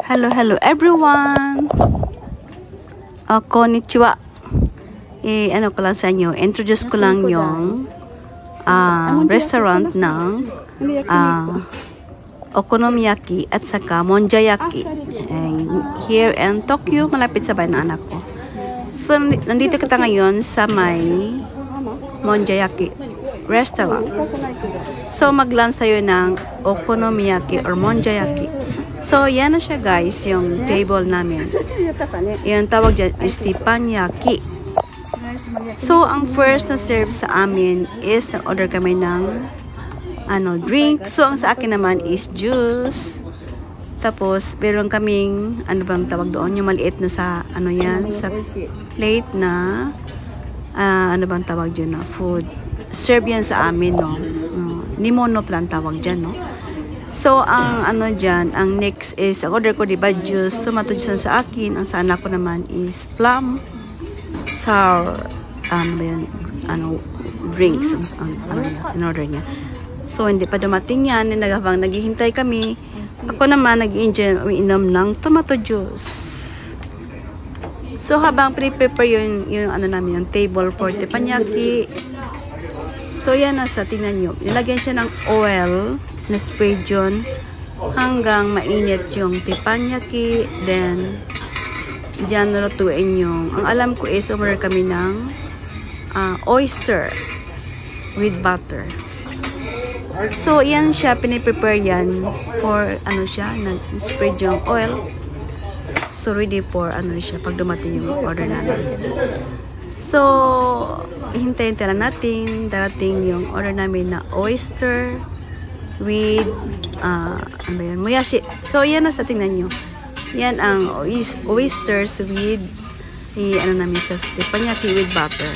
Hello everyone! Konnichiwa. Ano ko lang sa inyo, introduce ko lang yung restaurant ng okonomiyaki at saka monjayaki. Here in Tokyo, malapit sa bahay ng anak ko. So, nandito kita ngayon sa may monjayaki restaurant. So, mag-lunch tayo ng okonomiyaki or monjayaki. So, yan na siya guys, yung table namin. Yung tawag dyan is teppanyaki. So, ang first na serve sa amin is nag-order kami ng drink. So, ang sa akin naman is juice. Tapos, meron kaming, ano bang tawag doon? Yung maliit na sa, sa plate na, ano bang tawag dyan, no? Food. Serve yan sa amin, no? Nimono plan tawag dyan, no? So, ang dyan, ang next is, ang order ko, diba, juice, tomato juice sa akin. Ang sa anak ko naman is plum, sour, drinks, in order niya. So, hindi pa dumating yan, naghihintay kami. Ako naman, nag-enjoy, umiinom ng tomato juice. So, habang prepare yung namin, yung table for teppanyaki. So, yan nasa, tingnan nyo. Nilagyan siya ng oil, na spray dyan hanggang mainit yung teppanyaki. Then dyan nalutuin yung, ang alam ko is order kami ng oyster with butter. So yan siya, piniprepare yan for nag-spray yung oil. So ready for siya pag dumating yung order namin. So hintayin lang natin darating yung order namin na oyster with moyashi. So yan na sa tingnan nyo. Yan ang oysters with namin sa teppanyaki with butter.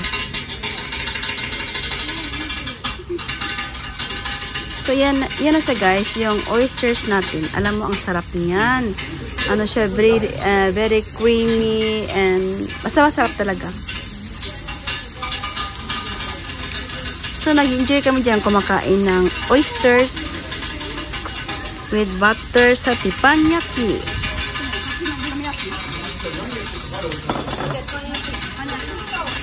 So yan na sa guys, yung oysters natin. Alam mo ang sarap niyan. Siya very creamy and basta masarap talaga. So, nag-enjoy kami dyan kumakain ng oysters with butter sa teppanyaki.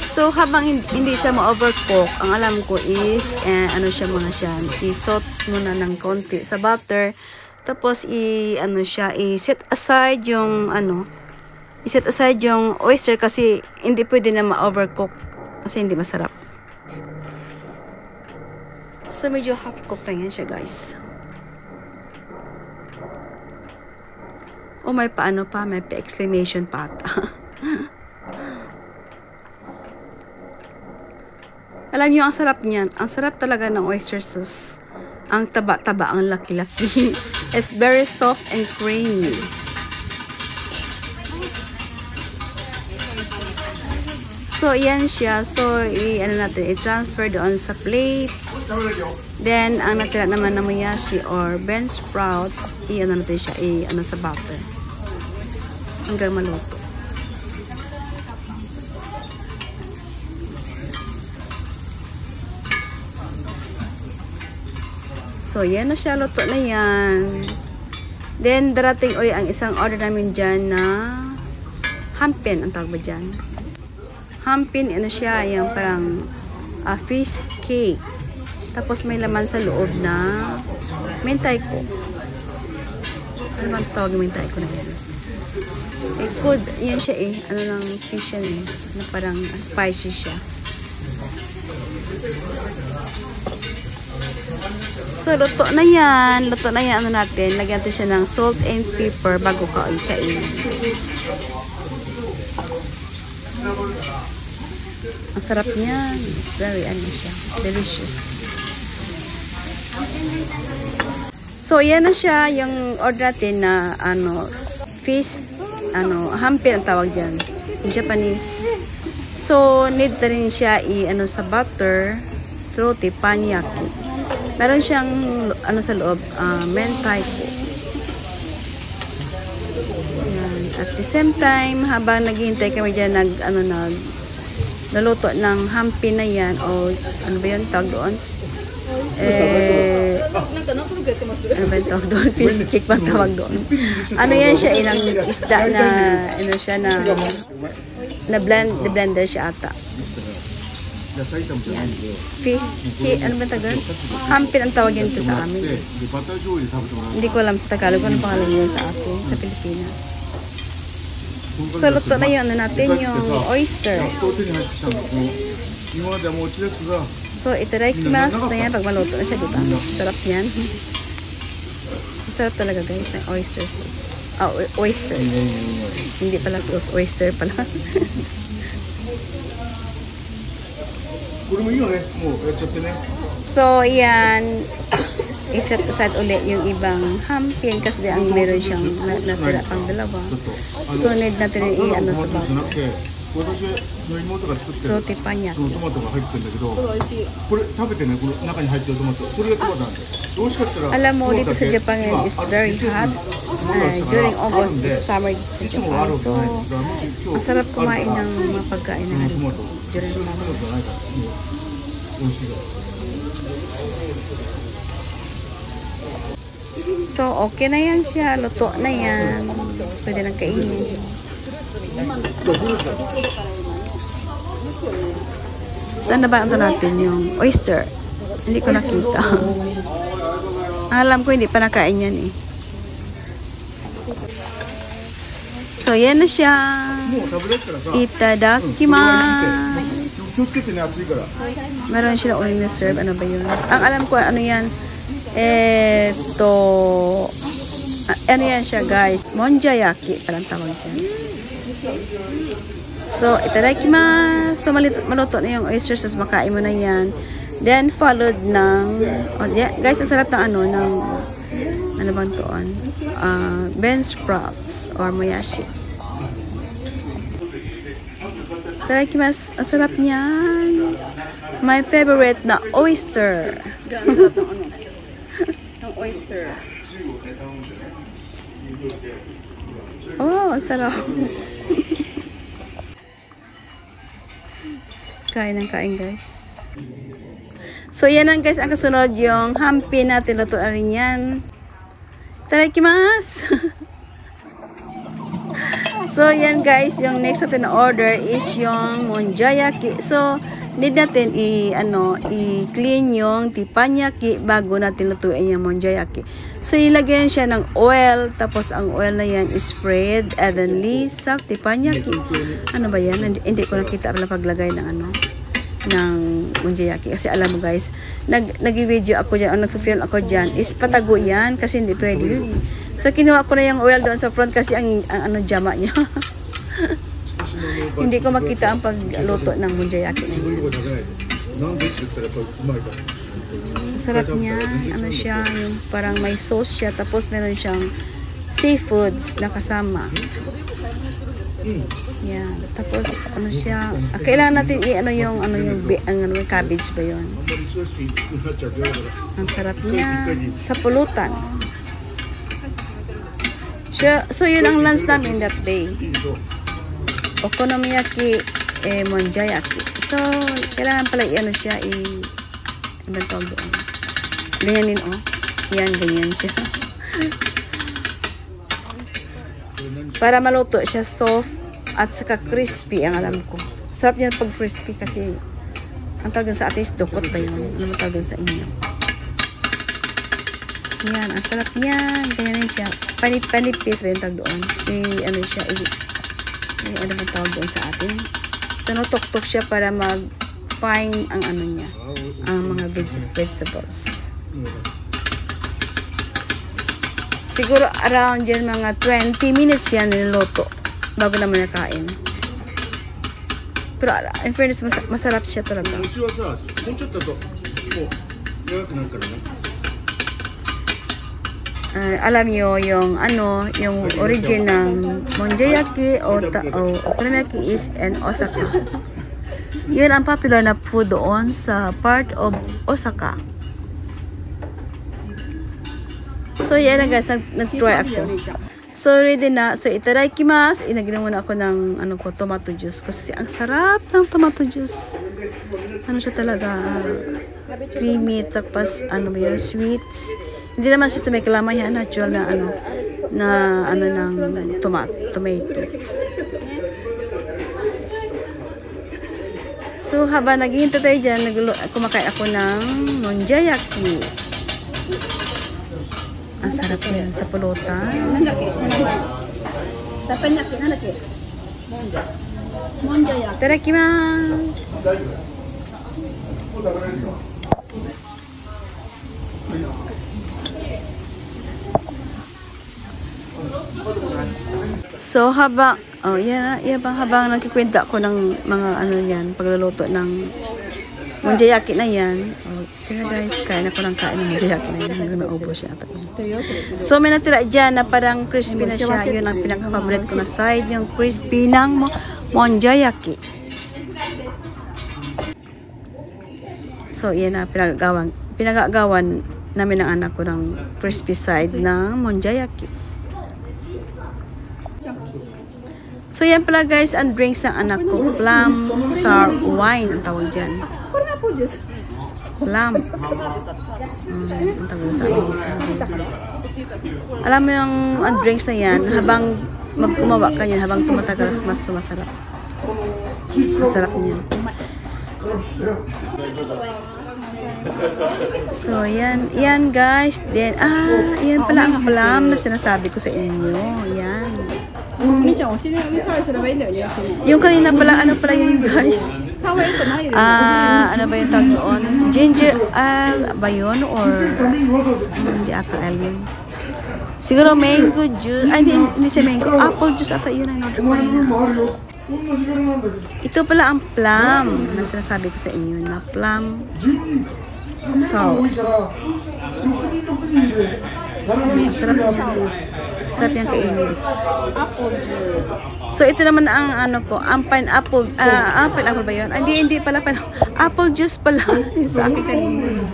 So, habang hindi siya ma-overcook, ang alam ko is, i-salt muna ng konti sa butter. Tapos, i-set aside yung, i-set aside yung oyster kasi hindi pwede na ma-overcook kasi hindi masarap. So, medyo half-cooked na yan siya, guys. Oh, may paano pa? May pa-exclamation pa ata. Alam niyo, ang sarap niyan. Ang sarap talaga ng oyster sauce. Ang taba-taba, ang laki-laki. It's very soft and creamy. So, yan siya. So, i-transfer doon sa plate. Then, ang natira naman na moyashi or bean sprouts, natin siya, sa butter. Hanggang maluto. So, yan na siya. Luto na yan. Then, darating ulit ang isang order namin dyan na hampin. Ang tawag ba dyan? Hampin, siya, yung parang fish cake. Tapos may laman sa loob na mentaiko. Ano ba tawag yung mentaiko na yan? Yan siya fish yan na parang spicy siya. So, luto na yan. Natin. Lagyan natin siya ng salt and pepper bago kain. Ang sarap niyan. It's very siya. Delicious. So, yan na siya. Yung order natin na fish, hampin ang tawag dyan. In Japanese. So, need na rin siya sa butter through teppanyaki. Meron siyang sa loob, mentaiko. Yan. At the same time, habang naghihintay kami dyan, naluto ng hampin na yan o ano ba yun tawag doon? ano ba ito doon? Fish cake ba tawag doon? Ano yan siya, inang isda na, ano siya na blender siya ata. Yan. Fish, ano ba tagal? Hampin ang tawag yan ito sa amin. Hindi ko alam sa Tagalog kung ano pangalan yun sa atin, sa Pilipinas. So, luto na yun, ano natin, yung oysters. So, itadakimasu na yan pag maluto na siya, diba? Sarap yan. Sarap talaga, guys, ang oyster sauce. Oysters. Hindi pala sauce, oyster pala. So, yan. Iset aside ulit yung ibang hampin kasi ang meron siyang natira pang dalawa. So, need natin i-ano sa bago. Roti panyaki. Alam mo, dito sa Japan is very hot. During August is summer dito sa Japan. So, ang sarap kumain ng mga pagkain na during summer. So, okay na yan siya. Luto na yan. Pwede nang kainin. Saan na ba ito natin yung oyster? Hindi ko nakita. Alam ko hindi pa nakain yan eh. So, yan na siya. Itadakimasu. Meron sila uling na serve. Ano ba yun? Ang alam ko, ano yan? Ano yan siya, guys? Monjayaki. Palang tawag dyan. So, itadakimasu. So, maluto na yung oysters. Tapos makain mo na yan. Then, followed ng... guys, ang sarap ng ng... Ano bang toon? Bean sprouts or moyashi. Itadakimasu. Ang sarap niyan. My favorite na oyster. Ang oyster. Oh, ang sarap. Kain ng kain, guys. So, yan ang guys, ang kasunod yung hampin natin. Luto na rin yan. Itadakimasu. So, yan guys, yung next natin na order is yung monjayaki. So, need natin i-clean yung teppanyaki bago natin lutuin yung monjayaki. So, ilagyan siya ng oil, tapos ang oil na yan is spread evenly sa teppanyaki. Ano ba yan? Hindi ko nakita pala paglagay ng ng monjayaki. Kasi alam mo guys, nag-video ako dyan, o nag-film ako dyan, is patago yan, kasi hindi pwede yun eh. So, kinuha ko na yung oil doon sa front kasi ang jama niya. Hindi ko makita ang pagluto ng monjayaki na yan. Sarap niya. Ano siya, yung parang may sauce siya, tapos meron siyang seafoods na kasama. Yan. Tapos, ano siya, kailangan natin yung cabbage ba yun? Ang sarap niya. Sa pulutan. So, yun ang lunch namin that day. Okonomiyaki, monjayaki. So, kailangan pala siya, ano tawag doon? Ganyanin, oh. Yan, ganyan siya. Para maluto siya soft at saka crispy, ang alam ko. Sarap niya pag crispy kasi ang tawag sa atin is dukot ba yun? Ano mo tawag sa inyo? Yan, ang sarap niya. Ganyan siya. Panipis ba yung tawag doon? Ano siya, ano mo tawag doon sa atin? Tunutok-tok siya para mag-fine ang niya. Ang mga vegetables. Siguro around dyan mga 20 minutes yan niluto bago naman nakain. Pero in fairness, masarap siya talaga. Alam nyo yung yung origin ng monjayaki o okonomiyaki is in Osaka. Yun ang popular na food doon sa part of Osaka. So yan na guys, nag-try ako. So ready na. So itadakimasu. Inagin muna ako ng tomato juice kasi ang sarap ng tomato juice. Ano siya talaga, creamy, tapos sweets. Hindi naman siya may kalamay, natural na ng tomato. So, habang naghihintay tayo dyan, kumakain ako ng monjayaki. Ang sarap yan sa pulutan. Itadakimasu! So, habang nagkikwenta ako ng mga pagluluto ng monjayaki na yan. Guys, kain ako ng monjayaki na yan. Hanggang maubo siya. So, may natira dyan na parang crispy na siya. Yun ang pinaka-favorite ko na side. Yung crispy ng monjayaki. So, yan na pinagagawan namin ng anak ko ng crispy side ng monjayaki. So, yan pala guys, ang drinks ng anak ko. Plum sour wine ang tawag dyan. Plum. Ang tawag sa amin dito. Alam mo yung drinks na yan, habang magkumawa ka yan, habang tumatagal, mas sumasarap. Masarap niyan. So, yan guys. Then, yan pala ang plum na sinasabi ko sa inyo. Yan. Yung kanina pala, ano pala yun guys? Ano ba yung tawag doon? Ginger ale ba yun? Or hindi ata ale yun. Siguro mango juice. Ay, hindi siya mango. Apple juice ata yun ang order ko kanina. Ito pala ang plum na sinasabi ko sa inyo na plum sour. Sarap yan. Sarap yan kainin. So, ito naman ang ang pineapple. Pineapple ba yun? Hindi pala apple juice pala. Sa akin kanina.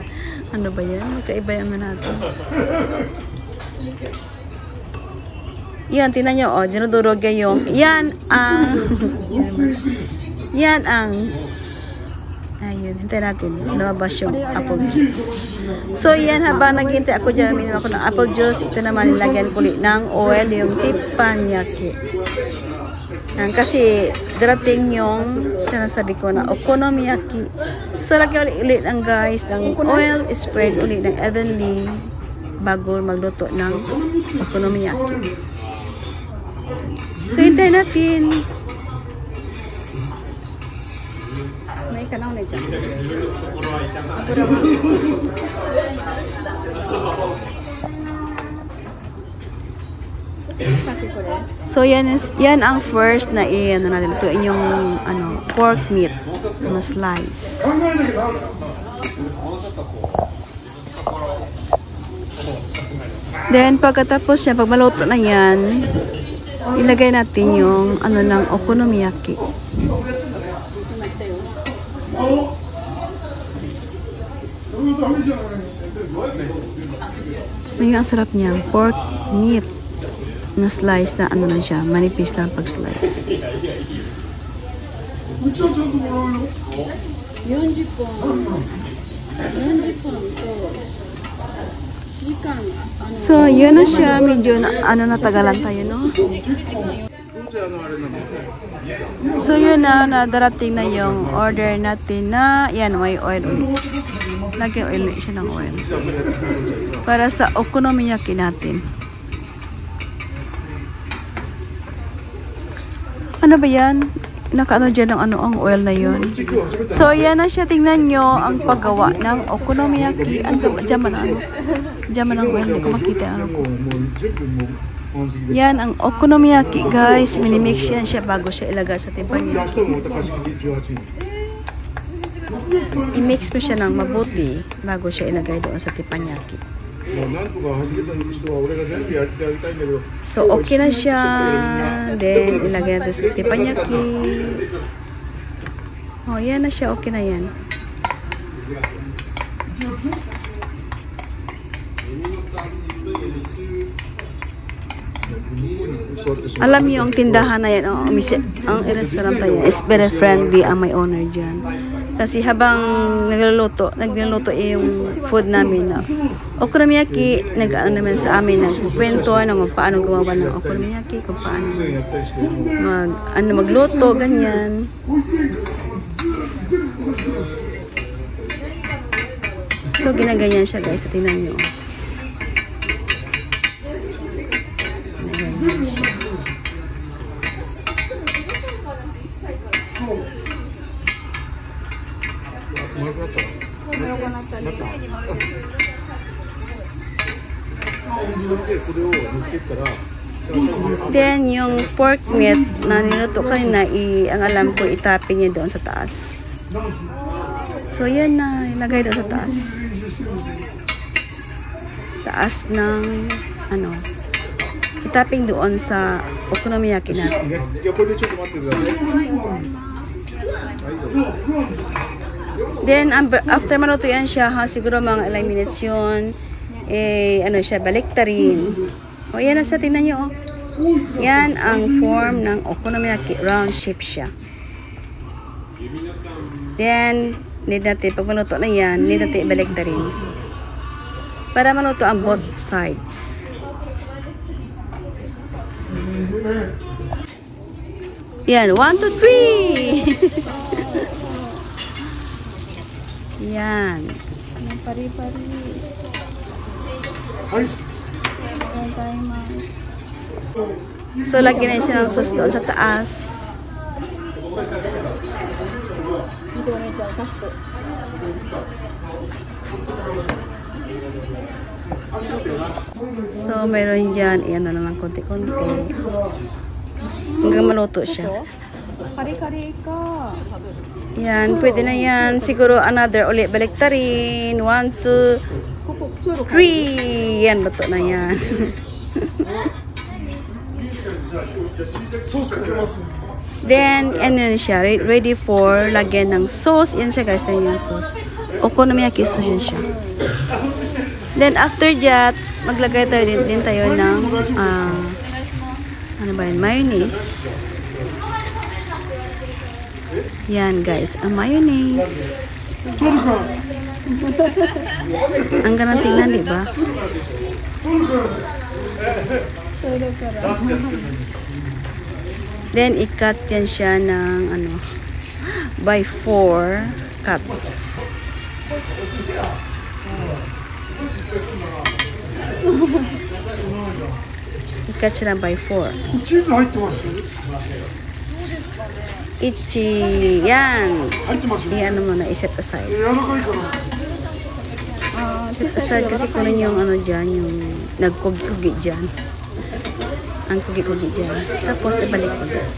Ano ba yan? Magkaiba yung natin. Yan, tingnan nyo, dinudurog yung, yan ang, ayun, hintay natin, lumabas yung apple juice. So, yan, habang naghihintay ako dyan, minum ako ng apple juice, ito naman, nilagyan ko ng oil, yung teppanyaki. Kasi, darating yung, sinasabi ko na, okonomiyaki. So, lagyan ulit ng guys, ng oil, spread ulit ng evenly, bago magluto ng okonomiyaki. So, hintay natin. May kanaw na dyan. So, yan ang first na natin. Ito yung pork meat na slice. Then, pagkatapos yan, pag maluto na yan, ilagay natin yung ng okonomiyaki. Ngayon, ang sarap niya. Pork meat na slice na lang siya. Manipis lang pag-slice. 40 So, yun na siya. Medyo natagalan tayo, no? So, yun na. Nadarating na yung order natin na, yan, may oil ulit. Lagyan oil ulit siya ng oil. Para sa okonomiyaki natin. Ano ba yan? Nakaano dyan ang oil na yun. So, yan na siya. Tingnan nyo ang paggawa ng okonomiyaki. Diyan ang oil. Hindi ko makita ko. Yan ang okonomiyaki, guys. Minimix yan siya bago siya ilagay sa teppanyaki. I-mix mo siya ng mabuti bago siya ilagay doon sa teppanyaki. So, okay na siya. Then, ilagay natin sa teppanyaki. Oh, yan na siya. Okay na yan. Alam niyo, ang tindahan na yan, ang restaurant na yan, is very friendly ang may owner dyan. Kasi habang nagluluto yung food namin na okonomiyaki, nag-ano naman sa amin, nagkwento kung paano gumawa ng okonomiyaki, kung paano magluto, ganyan. So, ginaganyan siya guys, so tingnan nyo. Ginaganyan siya. Then, yung pork meat na niluto kanina, ang alam ko, itapin niya doon sa taas. So, yan na, ilagay doon sa taas. Taas ng, itapin doon sa okonomiyaki natin. Then, after maluto yan siya, siguro mga ilang minutes yun, siya, baliktarin. O, yan na siya, tingnan nyo, Yan ang form ng okonomiyaki, round shape siya. Then, need natin, pag maluto na yan, need natin ibaliktarin. Para maluto ang both sides. Yan, 1, 2, 3! Yan. Pari-pari. So, lagyan na siya ng sauce doon sa taas. So, meron dyan, iyan na lang konti-konti. Hanggang maluto siya. Kari-kari ka. Yan, pwede na yan. Siguro another ulit baliktarin. 1, 2, 3. Yan, luto na yan. Then, ano na siya, ready for lagyan ng sauce. Yan siya guys, yan yung sauce. Okonomiyaki sauce yan siya. Then, after that, maglagay tayo din tayo ng ano ba yun, mayonnaise. Yan guys, ang mayonnaise. Ang ganang tingnan, di ba? Then, i-cut yan siya ng, by 4 cut. I-cut siya ng by 4. Ichi, yan. Iyan mo na, i-set aside. Set aside kasi kunin yung dyan, yung nagkugi-kugi dyan. Ang kugi-kugi dyan. Tapos, ibalik ko dyan.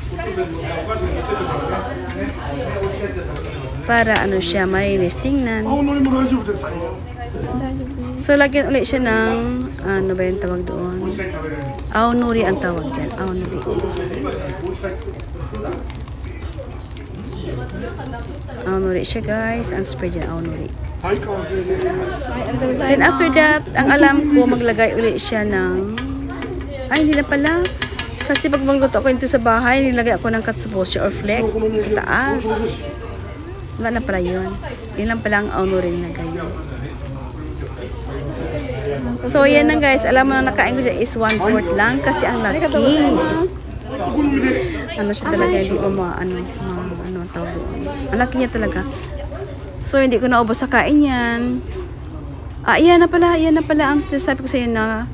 Para siya, mayonnaise. Tingnan. So, lagyan ulit siya ng, ano ba yung tawag doon? Aonuri ang tawag dyan. Aonuri. Aonuri siya guys. Ang spread dyan, aonuri. Then after that, ang alam ko, maglagay ulit siya ng, ay hindi na pala. Kasi pag magluto ako ito sa bahay, nilagay ako ng katsuboshi or flake sa taas. Wala na pala yun. Yun lang pala ang aonuri nilagay yun. So, yan lang guys. Alam mo na nakain ko dyan is 1/4 lang kasi ang laki. Ano siya talaga, hindi ko tawag. Ang laki niya talaga. So, hindi ko naubos sa kain yan. Iyan na pala ang sabi ko sa iyo na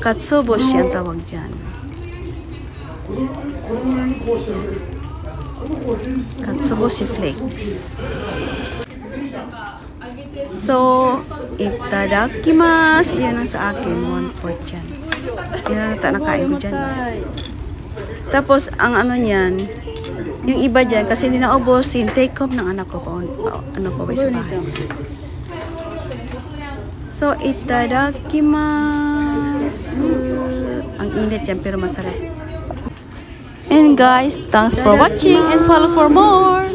katsuboshi ang tawag dyan. Katsuboshi flakes. So, itadakimasu. Yan ang sa akin, 1/4 dyan. Yan ang nakain ko dyan. Tapos, ang niyan, yung iba dyan, kasi hindi naubos, take home ng anak ko pa sa bahay. So, itadakimasu. Ang init dyan, pero masarap. And guys, thanks for watching and follow for more.